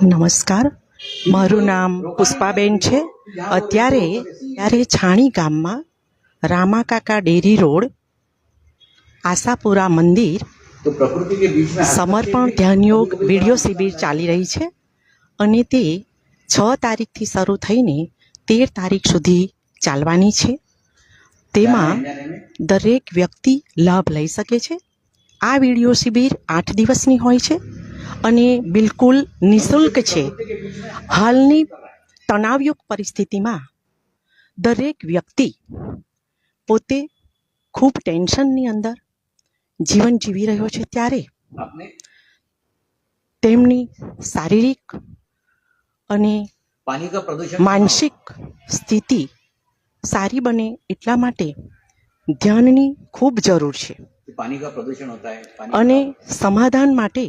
નમસ્કાર, મારું નામ પુષ્પાબેન છે. અત્યારે છાણી ગામમાં રામાકાકા ડેરી રોડ આશાપુરા મંદિર સમર્પણ ધ્યાનયોગ વિડીયો શિબિર ચાલી રહી છે અને તે 6 તારીખથી શરૂ થઈને 13 તારીખ સુધી ચાલવાની છે. તેમાં દરેક વ્યક્તિ લાભ લઈ શકે છે. આ વિડીયો શિબિર 8 દિવસની હોય છે અને બિલકુલ નિઃશુલ્ક છે. હાલની તણાવયુક્ત પરિસ્થિતિમાં દરેક વ્યક્તિ પોતે ખૂબ ટેન્શનની અંદર જીવન જીવી રહ્યો છે, ત્યારે તેમની શારીરિક અને માનસિક સ્થિતિ સારી બને એટલા માટે ધ્યાનની ખૂબ જરૂર છે અને સમાધાન માટે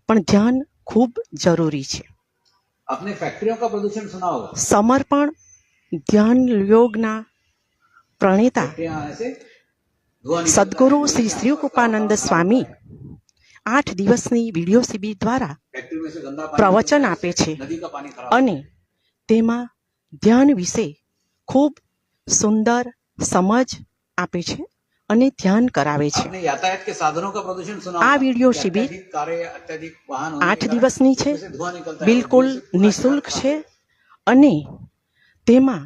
પણ ધ્યાન ખૂબ જરૂરી છે. आपने फैक्ट्रियों का प्रदूषण सुना होगा. समर्पण ध्यान योगना प्रणेता सद्गुरु श्री श्रीकृपानंद स्वामी 8 દિવસની વિડીયો શિબિર દ્વારા પ્રવચન આપે છે અને તેમાં ધ્યાન વિશે ખૂબ સુંદર સમજ આપે છે અને ધ્યાન કરાવે છે. આ વિડીયો શિબિર 8 દિવસની છે, બિલકુલ નિઃશુલ્ક છે અને તેમાં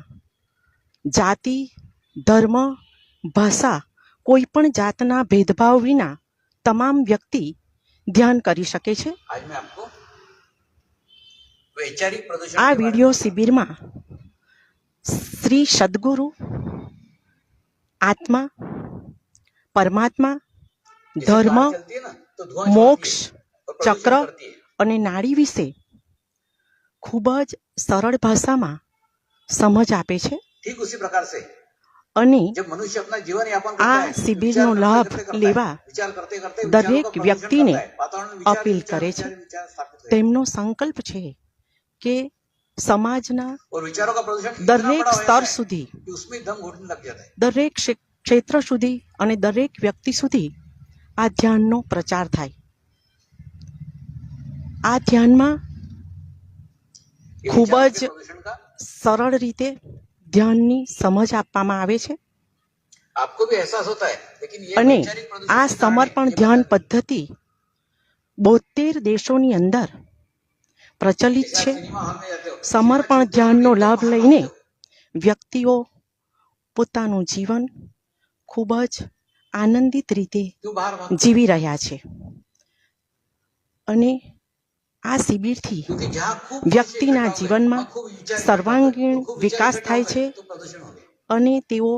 જાતિ, ધર્મ, ભાષા કોઈ પણ જાતના ભેદભાવ વિના તમામ વ્યક્તિ ધ્યાન કરી શકે છે. આ વિડીયો શિબિરમાં શ્રી સદગુરુ આત્મા, પરમાત્મા, ધર્મ, મોક્ષ, ચક્ર અને નાડી વિશે ખૂબ જ સરળ ભાષામાં સમજ આપે છે અને આ શિબિરનો લાભ લેવા દરેક વ્યક્તિને અપીલ કરે છે. તેમનો સંકલ્પ છે કે સમાજના દરેક સ્તર સુધી, દરેક ક્ષેત્ર સુધી અને દરેક વ્યક્તિ સુધી આ ધ્યાનનો પ્રચાર થાય. આ ધ્યાનમાં ખૂબ જ સરળ રીતે ધ્યાનની સમજ આપવામાં આવે છે અને આ સમર્પણ ધ્યાન પદ્ધતિ 72 દેશોની અંદર પ્રચલિત છે. સમર્પણ ધ્યાનનો લાભ લઈને વ્યક્તિઓ પોતાનું જીવન ખૂબ જ આનંદિત રીતે જીવી રહ્યા છે અને આ શિબિરથી વ્યક્તિના જીવનમાં સર્વાંગીણ વિકાસ થાય છે અને તેઓ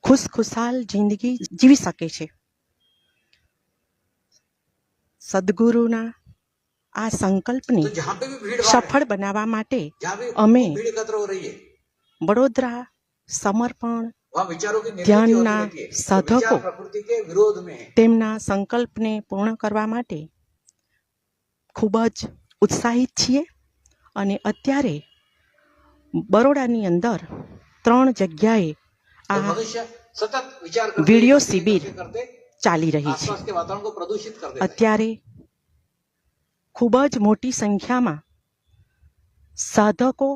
ખુશખુશાલ જિંદગી જીવી શકે છે. સદગુરુના આ સંકલ્પને સફળ બનાવવા માટે અમે વડોદરા સમર્પણ ધ્યાનના સાધકો તેમના સંકલ્પને પૂર્ણ કરવા માટે ખૂબ જ ઉત્સાહિત છીએ અને અત્યારે બરોડાની અંદર 3 જગ્યાએ આ વિડીયો શિબિર ચાલી રહી છે. અત્યારે ખૂબ જ મોટી સંખ્યામાં સાધકો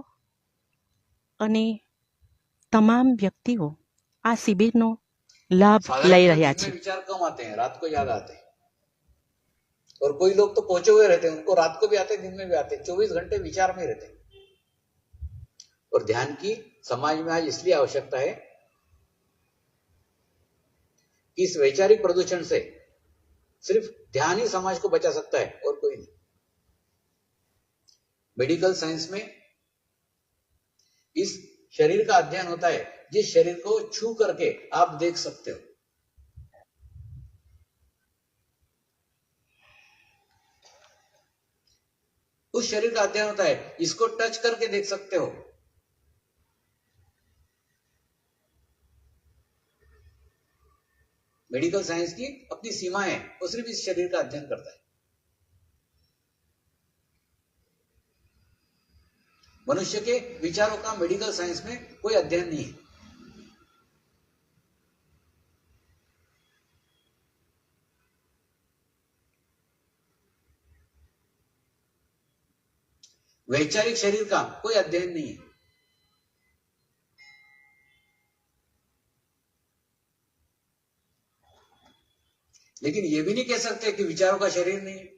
અને તમામ વ્યક્તિઓ આ શિબિરનો લાભ લઈ રહ્યા છે. और कोई लोग तो पहुंचे हुए रहते हैं, उनको रात को भी आते, दिन में भी आते, 24 घंटे विचार में रहते. और ध्यान की समाज में आज इसलिए आवश्यकता है कि इस वैचारिक प्रदूषण से सिर्फ ध्यान ही समाज को बचा सकता है और कोई नहीं. मेडिकल साइंस में इस शरीर का अध्ययन होता है, जिस शरीर को छू करके आप देख सकते हो. उस शरीर का अध्ययन होता है, इसको टच करके देख सकते हो. मेडिकल साइंस की अपनी सीमाएं हैं, वो सिर्फ इस शरीर का अध्ययन करता है. मनुष्य के विचारों का मेडिकल साइंस में कोई अध्ययन नहीं है. वैचारिक शरीर का कोई अध्ययन नहीं है। लेकिन ये भी नहीं कह सकते कि विचारों का शरीर नहीं है।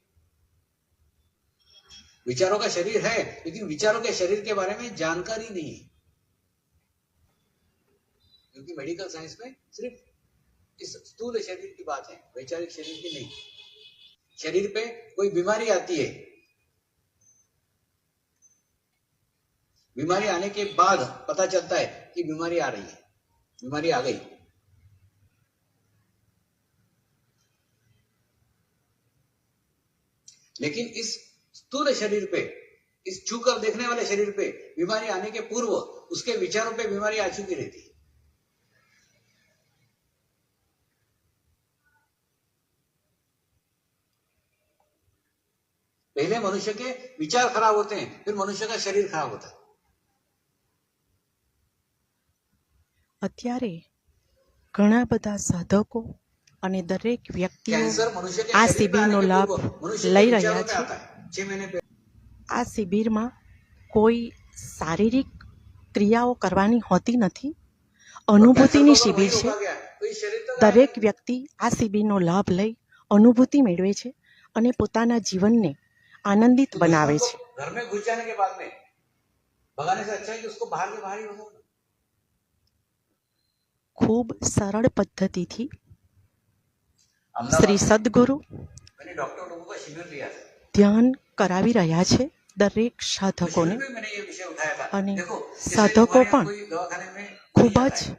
विचारों का शरीर है, लेकिन विचारों के शरीर के बारे में जानकारी नहीं है, क्योंकि मेडिकल साइंस में सिर्फ इस स्थूल शरीर की बात है, वैचारिक शरीर की नहीं। शरीर पे कोई बीमारी आती है, बीमारी आने के बाद पता चलता है कि बीमारी आ रही है, बीमारी आ गई। लेकिन इस स्थूल शरीर पे, इस छूकर देखने वाले शरीर पे बीमारी आने के पूर्व उसके विचारों पे बीमारी आ चुकी रहती है। पहले मनुष्य के विचार खराब होते हैं, फिर मनुष्य का शरीर खराब होता है। અત્યારે ઘણા બધા સાધકો અને દરેક વ્યક્તિઓ कैंसर मनुष्य के આ शरीर पे શિબિરનો आने के લાભ पूर्व मनुष्य લઈ के રહ્યા विचारों पे છે। आता है। 6 महीने पे આ શિબિરમાં કોઈ શારીરિક ક્રિયાઓ કરવાની હોતી નથી, અનુભૂતિની શિબિર છે। तो इस शरीर तक દરેક વ્યક્તિ આ શિબિરનો લાભ લઈ અનુભૂતિ મેળવે છે અને પોતાના જીવનને આનંદિત બનાવે છે। घर में घुस जाने के बाद में भगाने से अच्छा है कि उसको बाहर के बाहर ही भगाओ। ખૂબ સરળ પદ્ધતિથી अहमदाबाद શ્રી સદગુરુ मैंने डॉक्टर लोगों का शिविर लिया था, ધ્યાન કરાવી રહ્યા છે દરેક સાધકોને, शिविर में मैंने ये विषय उठाया था। અને देखो, जैसे સાધકો हमारे यहाँ પણ कोई दवाखाने में ખૂબ मरीज જ आता है,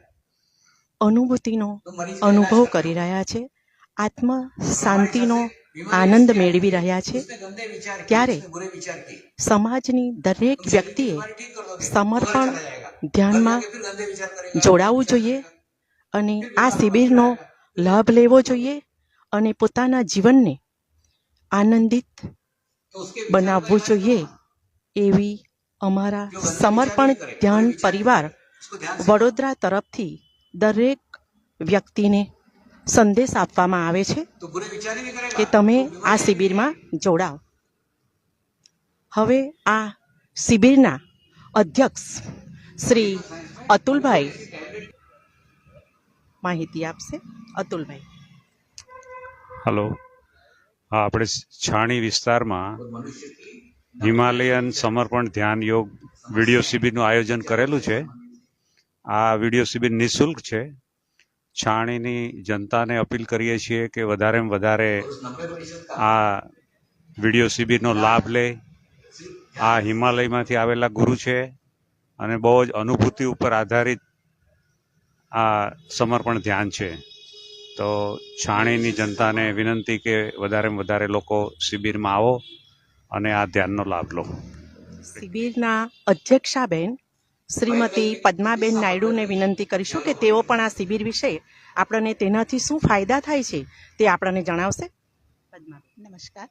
અનુભૂતિનો तो मरीज का અનુભવ इलाज કરી करते રહ્યા છે, આત્મ हैं। શાંતિનો हमारे साथ से बीमारी આનંદ जिसकी મેળવી आई है, રહ્યા છે। उसने गंदे विचार किए, ત્યારે उसने बुरे विचार किए, સમાજની દરેક तुम शरीर की વ્યક્તિએ बीमारी ठीक कर दोगे, સમર્પણ उधर चला जाएगा, घर ધ્યાનમાં जाके फिर गंदे विचार करेगा, જોડાવવું विचार જોઈએ करेगा, અને फिर આ बीमार શિબિરનો होगा, फिर લાભ લેવો જોઈએ અને પોતાના જીવનને આનંદિત तो उसके विचारों का બનાવવું इलाज જોઈએ करना। એવી અમારા जो गंदे સમર્પણ विचार नहीं करे, ધ્યાન बुरे विचार नहीं પરિવાર करे, उसको ध्यान से વડોદરા તરફથી દરેક વ્યક્તિને સંદેશ આપવામાં આવે છે तो बुरे विचार ही नहीं करेगा, કે તમે तो बीमारी આ नहीं શિબિરમાં જોડાઓ। હવે આ શિબિરના અધ્યક્ષ શ્રી અતુલભાઈ માહિતી આપશે। અતુલભાઈ। હલો, હા, આપણે છાણી વિસ્તારમાં और मनुष्य की હિમાલયન સમર્પણ ધ્યાન યોગ વિડીયો શિબિરનું આયોજન કરેલું છે। આ વિડીયો શિબિર નિઃશુલ્ક છે। છાણીની જનતાને અપીલ કરીએ છીએ કે વધારેમાં વધારે और उस 90% का આ વિડીયો શિબિરનો લાભ લે। આ હિમાલયમાંથી આવેલા ગુરુ છે અને બહુ જ અનુભૂતિ ઉપર આધારિત આ સમર્પણ ધ્યાન છે। તો છાણીની જનતાને વિનંતી કે વધારેમાં વધારે લોકો શિબિરમાં આવો અને આ ધ્યાનનો લાભ લો। શિબિરના અધ્યક્ષાબેન શ્રીમતી પદ્માબેન નાયડુને વિનંતી કરીશું કે તેઓ પણ આ શિબિર વિશે આપણને તેનાથી શું ફાયદા થાય છે તે આપણને જણાવશે। પદ્માબેન। નમસ્કાર।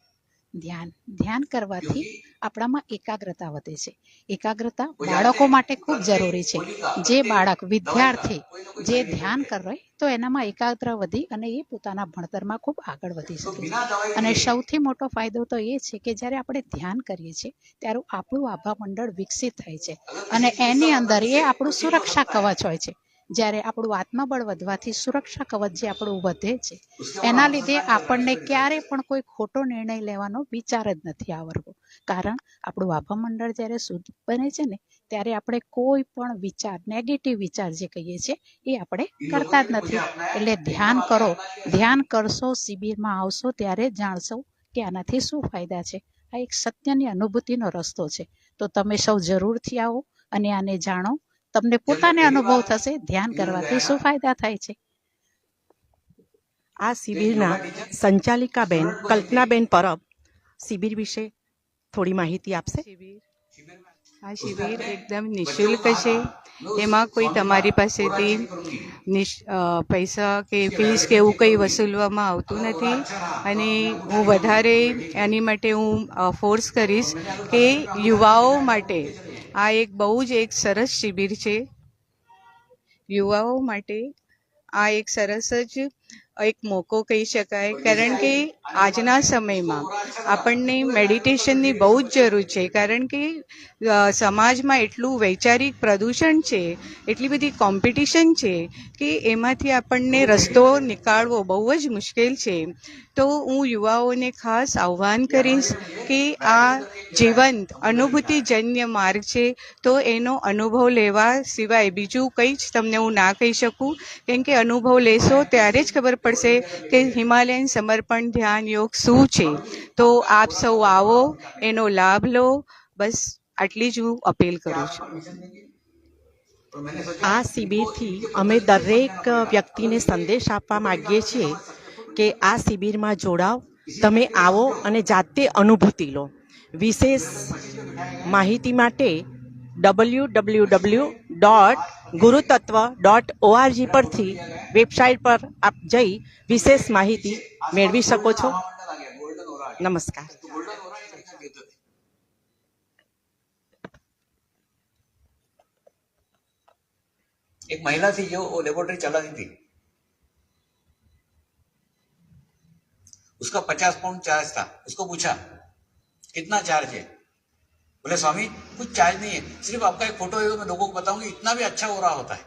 ધ્યાન કરવાથી આપણામાં એકાગ્રતા વધે છે। એકાગ્રતા બાળકો માટે ખૂબ જરૂરી છે। જે બાળક વિદ્યાર્થી જે ધ્યાન કરે તો એનામાં એકાગ્રતા વધી અને એ પોતાના ભણતરમાં ખૂબ આગળ વધી શકે છે। અને સૌથી મોટો ફાયદો તો એ છે કે જ્યારે આપણે ધ્યાન કરીએ છીએ ત્યારે આપણું આભા મંડળ વિકસિત થાય છે અને એની અંદર એ આપણું સુરક્ષા કવચ હોય છે। જ્યારે આપણું આત્મબળ વધવાથી સુરક્ષા કવચ જે આપણું વધે છે એના લીધે આપણને ક્યારે પણ કોઈ ખોટો નિર્ણય લેવાનો વિચાર જ નથી આવતો। કારણ આપણું આભા મંડળ જ્યારે શુદ્ધ બને છે ને ત્યારે આપણે કોઈ પણ વિચાર, નેગેટિવ વિચાર જે કહીએ છીએ એ આપણે કરતા જ નથી। એટલે ધ્યાન કરો, ધ્યાન કરશો, શિબિરમાં આવશો ત્યારે જાણશો કે આનાથી શું ફાયદા છે। આ એક સત્યની અનુભૂતિનો રસ્તો છે। તો તમે સૌ જરૂરથી આવો અને આને જાણો, તમને પોતાને અનુભવ થશે ધ્યાન કરવાથી શું ફાયદા થાય છે। આ શિબિરના સંચાલિકાબેન કલ્પનાબેન પરબ શિબિર વિશે થોડી માહિતી આપશે। આ શિબિર એકદમ નિઃશુલ્ક છે। એમાં કોઈ તમારી પાસેથી પૈસા કે ફીસ કે એવું કંઈ વસૂલવામાં આવતું નથી અને હું વધારે એની માટે હું ફોર્સ કરીશ કે યુવાઓ માટે આ એક બહુ જ એક સરસ શિબિર છે। યુવાઓ માટે આ એક સરસ જ એક મોકો કહી શકાય, કારણ કે આજના સમયમાં આપણને મેડિટેશનની બહુ જ જરૂર છે, કારણ કે સમાજમાં એટલું વૈચારિક પ્રદૂષણ છે, એટલી બધી કોમ્પિટિશન છે કે એમાંથી આપણને રસ્તો નીકાળવો બહુ જ મુશ્કેલ છે. તો હું યુવાઓને ખાસ આહ્વાન કરીશ કે આ જીવંત અનુભૂતિજન્ય માર્ગ છે, તો એનો અનુભવ લેવા સિવાય બીજું કંઈ જ તમને હું ના કહી શકું, કેમ કે અનુભવ લેશો ત્યારે જ ખબર પડશે કે હિમાલયન સમર્પણ ધ્યાન યોગ શું છે. તો આપ સૌ આવો, એનો લાભ લો. બસ આટલી જ હું અપીલ કરું છું. આ શિબિરથી અમે દરેક વ્યક્તિને સંદેશ આપવા માંગીએ છીએ કે આ શિબિરમાં જોડાવ, તમે આવો અને જાતે અનુભૂતિ લો. વિશેષ માહિતી માટે www.gurutatva.org પરથી વેબસાઇટ પર આપ જઈ વિશેષ માહિતી મેળવી શકો છો. નમસ્કાર. एक महिला थी जो वो लेबोरेटरी चलाती थी, उसका 50 पाउंड चार्ज था. उसको पूछा कितना चार्ज है, बोले स्वामी कुछ चार्ज नहीं है, सिर्फ आपका एक फोटो है तो मैं लोगों को बताऊंगी, इतना भी अच्छा हो रहा होता है.